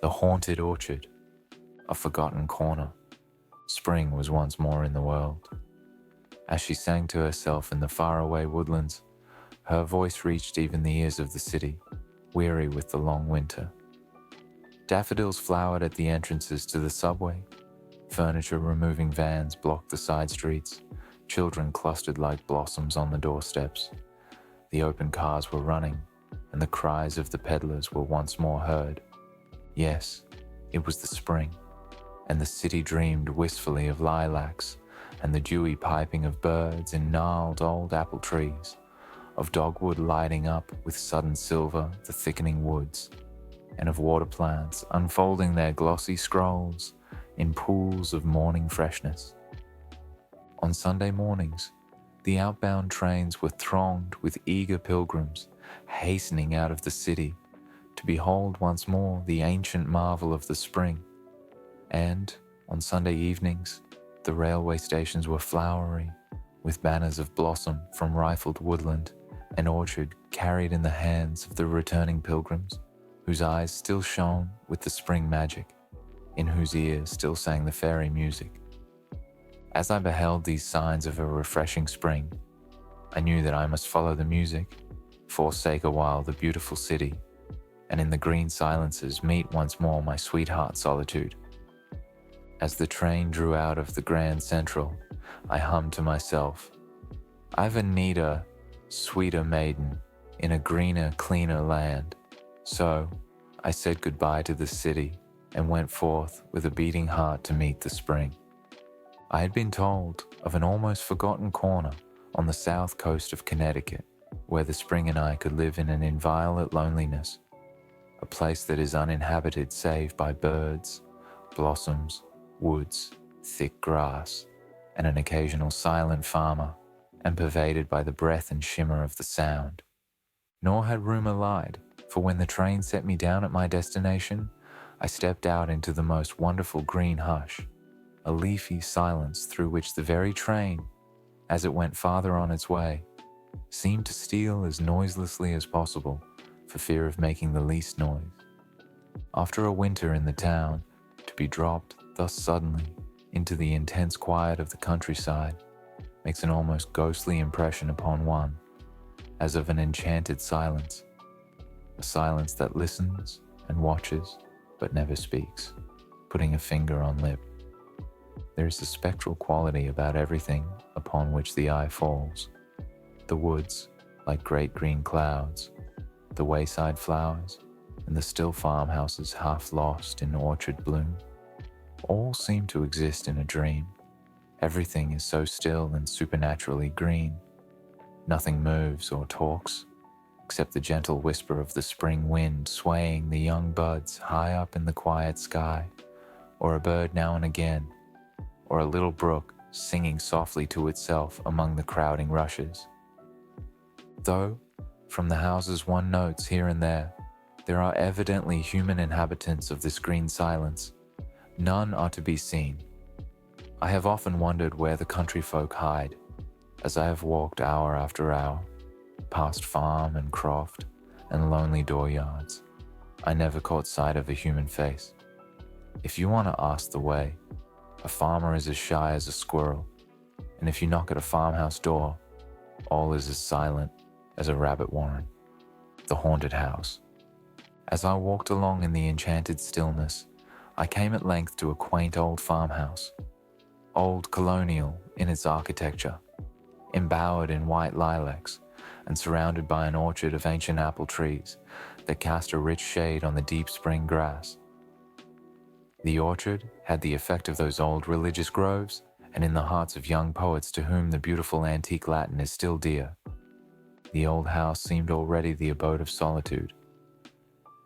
The haunted orchard, a forgotten corner. Spring was once more in the world. As she sang to herself in the faraway woodlands, her voice reached even the ears of the city, weary with the long winter. Daffodils flowered at the entrances to the subway. Furniture-removing vans blocked the side streets. Children clustered like blossoms on the doorsteps. The open cars were running, and the cries of the peddlers were once more heard. Yes, it was the spring, and the city dreamed wistfully of lilacs and the dewy piping of birds in gnarled old apple trees, of dogwood lighting up with sudden silver the thickening woods, and of water plants unfolding their glossy scrolls in pools of morning freshness. On Sunday mornings, the outbound trains were thronged with eager pilgrims hastening out of the city to behold once more the ancient marvel of the spring. And on Sunday evenings, the railway stations were flowery with banners of blossom from rifled woodland and orchard carried in the hands of the returning pilgrims, whose eyes still shone with the spring magic, in whose ears still sang the fairy music. As I beheld these signs of a refreshing spring, I knew that I must follow the music, forsake a while the beautiful city, and in the green silences meet once more my sweetheart Solitude. As the train drew out of the Grand Central, I hummed to myself, "I've a neater, sweeter maiden in a greener, cleaner land." So I said goodbye to the city and went forth with a beating heart to meet the spring. I had been told of an almost forgotten corner on the south coast of Connecticut where the spring and I could live in an inviolate loneliness, a place that is uninhabited save by birds, blossoms, woods, thick grass, and an occasional silent farmer, and pervaded by the breath and shimmer of the sound. Nor had rumor lied, for when the train set me down at my destination, I stepped out into the most wonderful green hush, a leafy silence through which the very train, as it went farther on its way, seemed to steal as noiselessly as possible for fear of making the least noise. After a winter in the town, to be dropped thus suddenly into the intense quiet of the countryside makes an almost ghostly impression upon one, as of an enchanted silence, a silence that listens and watches but never speaks, putting a finger on lip. There is a spectral quality about everything upon which the eye falls. The woods, like great green clouds, the wayside flowers, and the still farmhouses half lost in orchard bloom, all seem to exist in a dream. Everything is so still and supernaturally green. Nothing moves or talks, except the gentle whisper of the spring wind swaying the young buds high up in the quiet sky, or a bird now and again, or a little brook singing softly to itself among the crowding rushes. Though, from the houses one notes here and there are evidently human inhabitants of this green silence, none are to be seen. I have often wondered where the country folk hide, as I have walked hour after hour, past farm and croft and lonely dooryards. I never caught sight of a human face. If you want to ask the way, a farmer is as shy as a squirrel, and if you knock at a farmhouse door, all is as silent as a rabbit warren, the haunted house. As I walked along in the enchanted stillness, I came at length to a quaint old farmhouse, old colonial in its architecture, embowered in white lilacs and surrounded by an orchard of ancient apple trees that cast a rich shade on the deep spring grass. The orchard had the effect of those old religious groves, and in the hearts of young poets to whom the beautiful antique Latin is still dear, the old house seemed already the abode of solitude.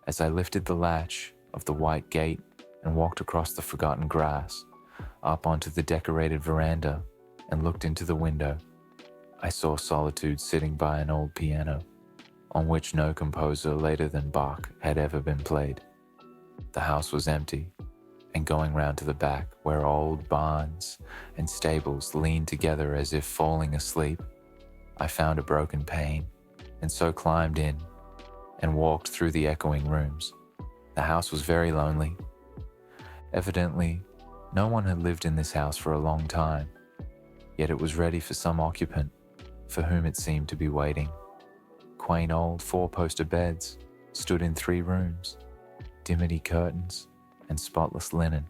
As I lifted the latch of the white gate and walked across the forgotten grass, up onto the decorated veranda, and looked into the window, I saw Solitude sitting by an old piano, on which no composer later than Bach had ever been played. The house was empty, and going round to the back, where old barns and stables leaned together as if falling asleep, I found a broken pane, and so climbed in and walked through the echoing rooms, The house was very lonely. Evidently, no one had lived in this house for a long time, yet it was ready for some occupant for whom it seemed to be waiting. Quaint old four-poster beds stood in 3 rooms, dimity curtains and spotless linen,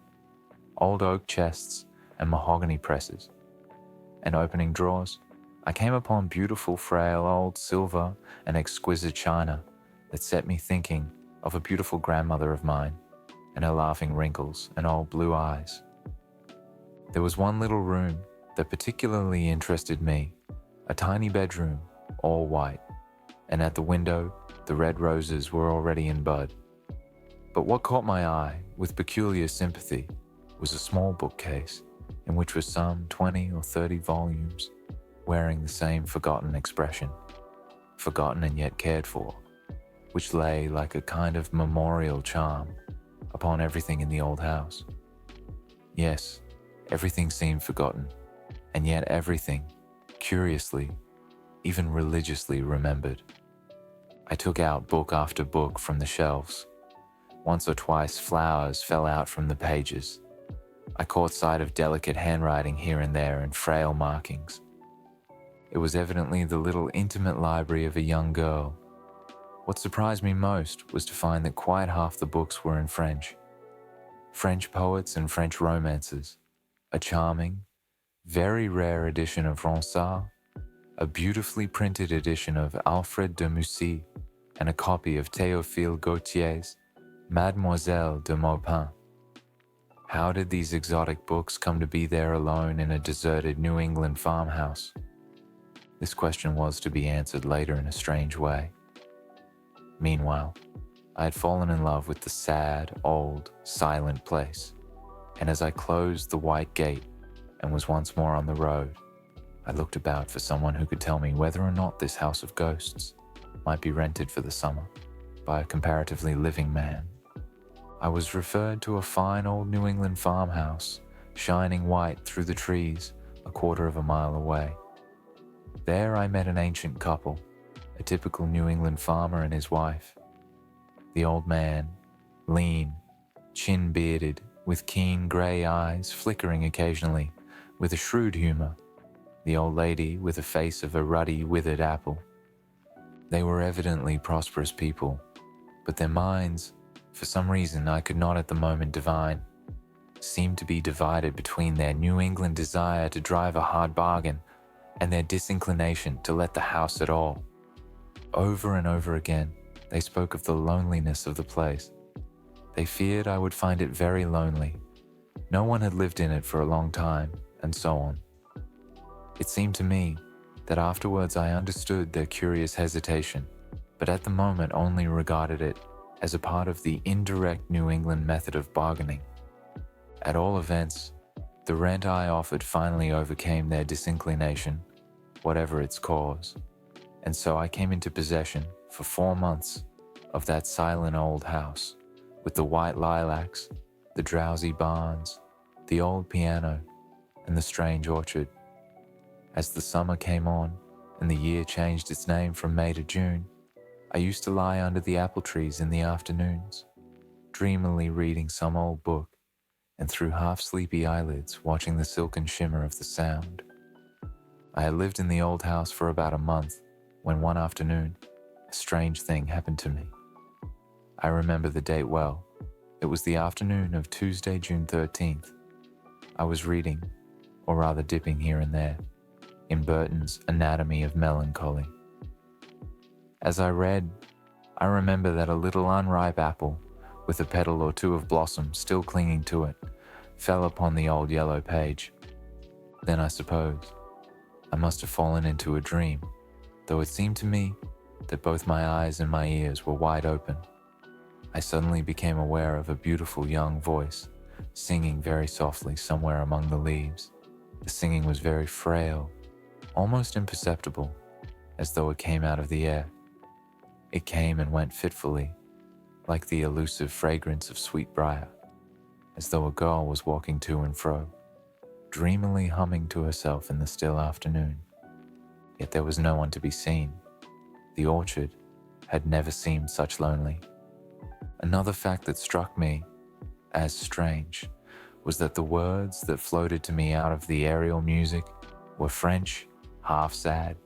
old oak chests and mahogany presses, and opening drawers. I came upon beautiful frail old silver and exquisite china that set me thinking of a beautiful grandmother of mine and her laughing wrinkles and old blue eyes. There was one little room that particularly interested me, a tiny bedroom, all white, and at the window the red roses were already in bud. But what caught my eye with peculiar sympathy was a small bookcase in which were some 20 or 30 volumes wearing the same forgotten expression, forgotten and yet cared for, which lay like a kind of memorial charm upon everything in the old house. Yes, everything seemed forgotten, and yet everything, curiously, even religiously remembered. I took out book after book from the shelves. Once or twice flowers fell out from the pages. I caught sight of delicate handwriting here and there and frail markings. It was evidently the little intimate library of a young girl. What surprised me most was to find that quite half the books were in French. French poets and French romances, a charming, very rare edition of Ronsard, a beautifully printed edition of Alfred de Musset, and a copy of Théophile Gautier's Mademoiselle de Maupin. How did these exotic books come to be there alone in a deserted New England farmhouse? This question was to be answered later in a strange way. Meanwhile, I had fallen in love with the sad, old, silent place, and as I closed the white gate and was once more on the road, I looked about for someone who could tell me whether or not this house of ghosts might be rented for the summer by a comparatively living man. I was referred to a fine old New England farmhouse, shining white through the trees a quarter of a mile away. There I met an ancient couple, a typical New England farmer and his wife. The old man, lean, chin-bearded, with keen grey eyes flickering occasionally, with a shrewd humour. The old lady with a face of a ruddy, withered apple. They were evidently prosperous people, but their minds, for some reason I could not at the moment divine, seemed to be divided between their New England desire to drive a hard bargain and their disinclination to let the house at all. Over and over again, they spoke of the loneliness of the place. They feared I would find it very lonely. No one had lived in it for a long time, and so on. It seemed to me that afterwards I understood their curious hesitation, but at the moment only regarded it as a part of the indirect New England method of bargaining. At all events, the rent I offered finally overcame their disinclination, whatever its cause, and so I came into possession for 4 months of that silent old house, with the white lilacs, the drowsy barns, the old piano, and the strange orchard. As the summer came on and the year changed its name from May to June, I used to lie under the apple trees in the afternoons, dreamily reading some old book, and through half-sleepy eyelids watching the silken shimmer of the Sound. I had lived in the old house for about a month when one afternoon a strange thing happened to me. I remember the date well. It was the afternoon of Tuesday, June 13th. I was reading, or rather dipping here and there, in Burton's Anatomy of Melancholy. As I read, I remember that a little unripe apple, with a petal or two of blossom still clinging to it, fell upon the old yellow page. Then I suppose I must have fallen into a dream, though it seemed to me that both my eyes and my ears were wide open. I suddenly became aware of a beautiful young voice singing very softly somewhere among the leaves. The singing was very frail, almost imperceptible, as though it came out of the air. It came and went fitfully, like the elusive fragrance of sweetbriar, as though a girl was walking to and fro, dreamily humming to herself in the still afternoon. Yet there was no one to be seen. The orchard had never seemed such lonely. Another fact that struck me as strange was that the words that floated to me out of the aerial music were French, half sad,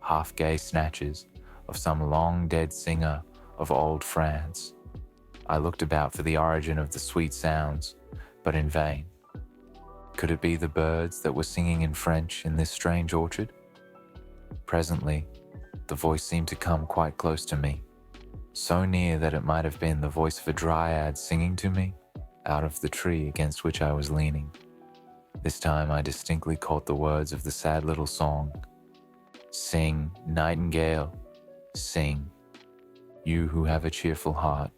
half gay snatches of some long dead singer of old France. I looked about for the origin of the sweet sounds, but in vain. Could it be the birds that were singing in French in this strange orchard? Presently, the voice seemed to come quite close to me, so near that it might have been the voice of a dryad singing to me out of the tree against which I was leaning. This time I distinctly caught the words of the sad little song. Sing, nightingale, sing. You who have a cheerful heart,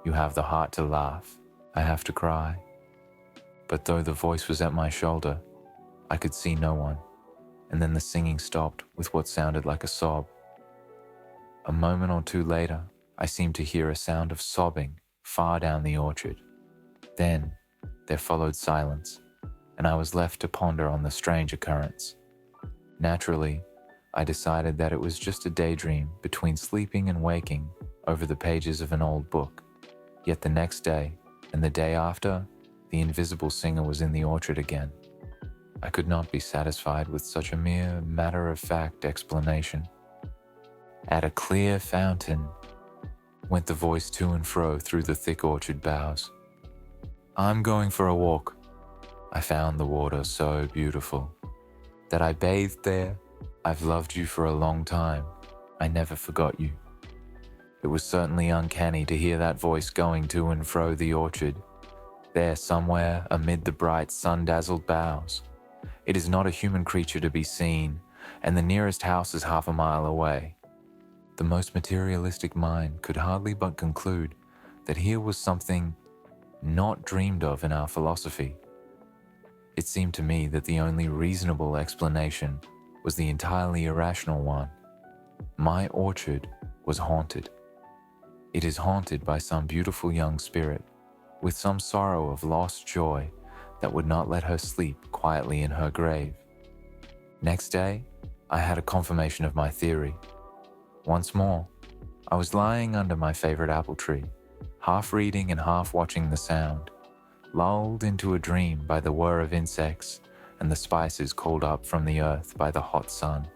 you have the heart to laugh, I have to cry. But though the voice was at my shoulder, I could see no one, and then the singing stopped with what sounded like a sob. A moment or two later, I seemed to hear a sound of sobbing far down the orchard. Then there followed silence, and I was left to ponder on the strange occurrence. Naturally, I decided that it was just a daydream between sleeping and waking over the pages of an old book. Yet the next day, and the day after, the invisible singer was in the orchard again. I could not be satisfied with such a mere matter-of-fact explanation. At a clear fountain, went the voice to and fro through the thick orchard boughs. I'm going for a walk. I found the water so beautiful that I bathed there. I've loved you for a long time. I never forgot you. It was certainly uncanny to hear that voice going to and fro the orchard, there somewhere amid the bright sun-dazzled boughs. It is not a human creature to be seen, and the nearest house is half a mile away. The most materialistic mind could hardly but conclude that here was something not dreamed of in our philosophy. It seemed to me that the only reasonable explanation was the entirely irrational one. My orchard was haunted. It is haunted by some beautiful young spirit, with some sorrow of lost joy that would not let her sleep quietly in her grave. Next day, I had a confirmation of my theory. Once more, I was lying under my favorite apple tree, half reading and half watching the sound, lulled into a dream by the whir of insects and the spices called up from the earth by the hot sun.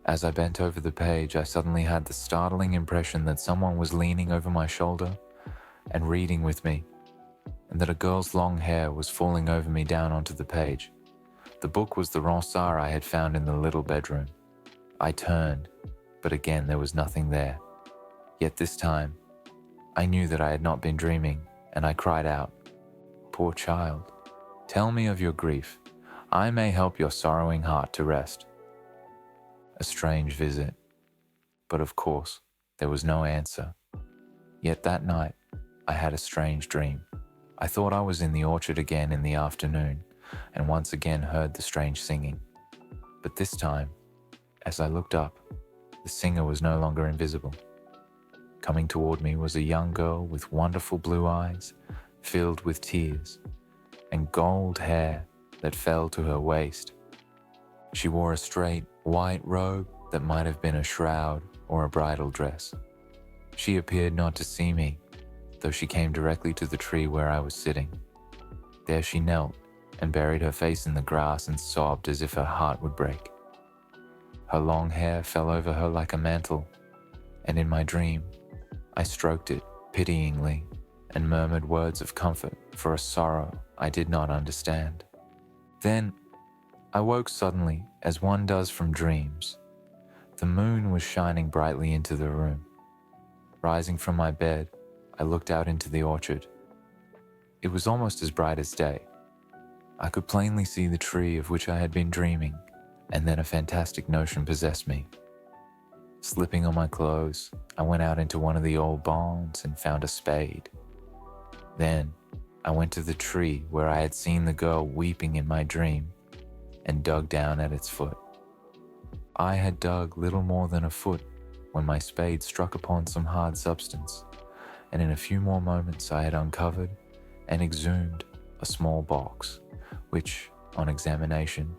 As I bent over the page, I suddenly had the startling impression that someone was leaning over my shoulder and reading with me, and that a girl's long hair was falling over me down onto the page. The book was the Ronsard I had found in the little bedroom. I turned, but again there was nothing there. Yet this time, I knew that I had not been dreaming, and I cried out, "Poor child, tell me of your grief. I may help your sorrowing heart to rest." A strange visit, but of course, there was no answer. Yet that night, I had a strange dream. I thought I was in the orchard again in the afternoon, and once again heard the strange singing. But this time, as I looked up, the singer was no longer invisible. Coming toward me was a young girl with wonderful blue eyes, filled with tears, and gold hair that fell to her waist. She wore a straight, white robe that might have been a shroud or a bridal dress. She appeared not to see me, though she came directly to the tree where I was sitting. There she knelt and buried her face in the grass and sobbed as if her heart would break. Her long hair fell over her like a mantle, and in my dream, I stroked it pityingly and murmured words of comfort for a sorrow I did not understand. Then I woke suddenly, as one does from dreams. The moon was shining brightly into the room. Rising from my bed, I looked out into the orchard. It was almost as bright as day. I could plainly see the tree of which I had been dreaming, and then a fantastic notion possessed me. Slipping on my clothes, I went out into one of the old barns and found a spade. Then I went to the tree where I had seen the girl weeping in my dream and dug down at its foot. I had dug little more than a foot when my spade struck upon some hard substance, and in a few more moments I had uncovered and exhumed a small box, which, on examination,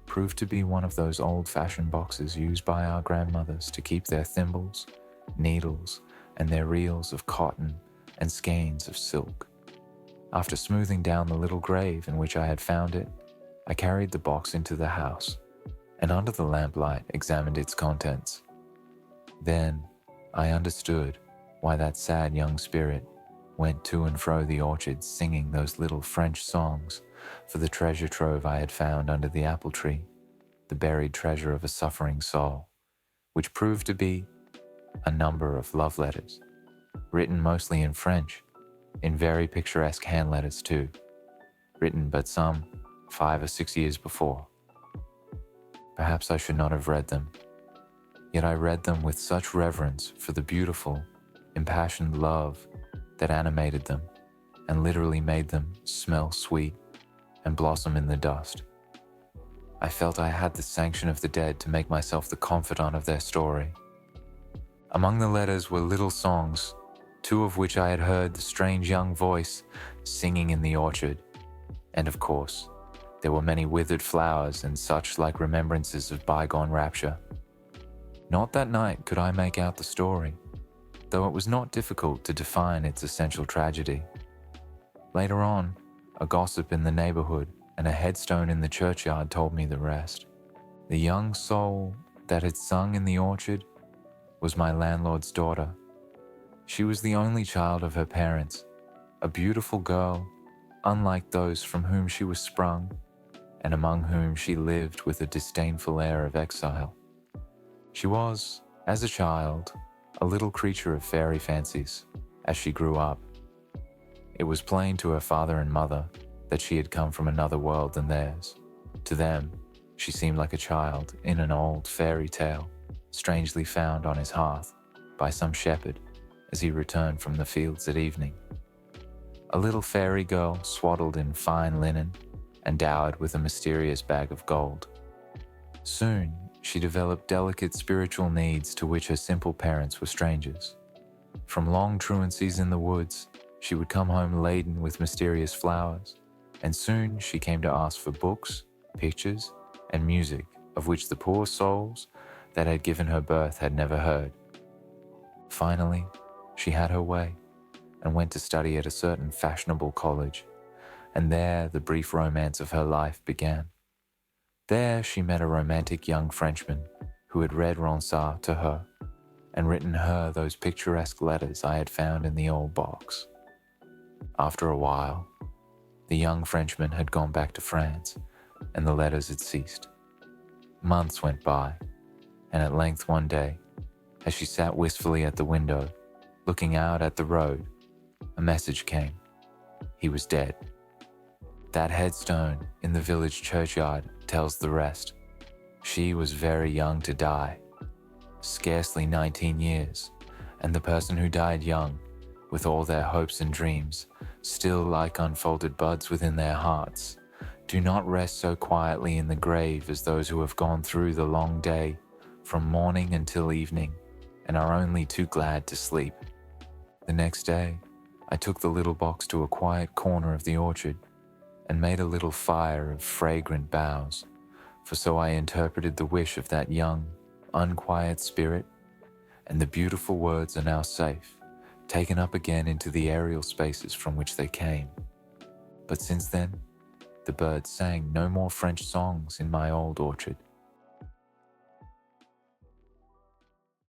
proved to be one of those old-fashioned boxes used by our grandmothers to keep their thimbles, needles, and their reels of cotton and skeins of silk. After smoothing down the little grave in which I had found it, I carried the box into the house and under the lamplight examined its contents. Then I understood why that sad young spirit went to and fro the orchard singing those little French songs for the treasure trove I had found under the apple tree, the buried treasure of a suffering soul, which proved to be a number of love letters, written mostly in French, in very picturesque hand letters too, written but some 5 or 6 years before. Perhaps I should not have read them, yet I read them with such reverence for the beautiful, impassioned love that animated them and literally made them smell sweet and blossom in the dust. I felt I had the sanction of the dead to make myself the confidant of their story. Among the letters were little songs, 2 of which I had heard the strange young voice singing in the orchard, and of course, there were many withered flowers and such like remembrances of bygone rapture. Not that night could I make out the story, though it was not difficult to define its essential tragedy. Later on, a gossip in the neighborhood and a headstone in the churchyard told me the rest. The young soul that had sung in the orchard was my landlord's daughter. She was the only child of her parents, a beautiful girl, unlike those from whom she was sprung, and among whom she lived with a disdainful air of exile. She was, as a child, a little creature of fairy fancies. As she grew up, it was plain to her father and mother that she had come from another world than theirs. To them, she seemed like a child in an old fairy tale, strangely found on his hearth by some shepherd as he returned from the fields at evening. A little fairy girl swaddled in fine linen and dowered with a mysterious bag of gold. Soon, she developed delicate spiritual needs to which her simple parents were strangers. From long truancies in the woods, she would come home laden with mysterious flowers, and soon she came to ask for books, pictures, and music of which the poor souls that had given her birth had never heard. Finally, she had her way and went to study at a certain fashionable college, and there the brief romance of her life began. There she met a romantic young Frenchman who had read Ronsard to her and written her those picturesque letters I had found in the old box. After a while, the young Frenchman had gone back to France and the letters had ceased. Months went by, and at length one day, as she sat wistfully at the window, looking out at the road, a message came. He was dead. That headstone in the village churchyard tells the rest. She was very young to die, scarcely 19 years, and the person who died young, with all their hopes and dreams, still like unfolded buds within their hearts, do not rest so quietly in the grave as those who have gone through the long day from morning until evening and are only too glad to sleep. The next day, I took the little box to a quiet corner of the orchard and made a little fire of fragrant boughs, for so I interpreted the wish of that young, unquiet spirit, and the beautiful words are now safe, taken up again into the aerial spaces from which they came. But since then, the birds sang no more French songs in my old orchard,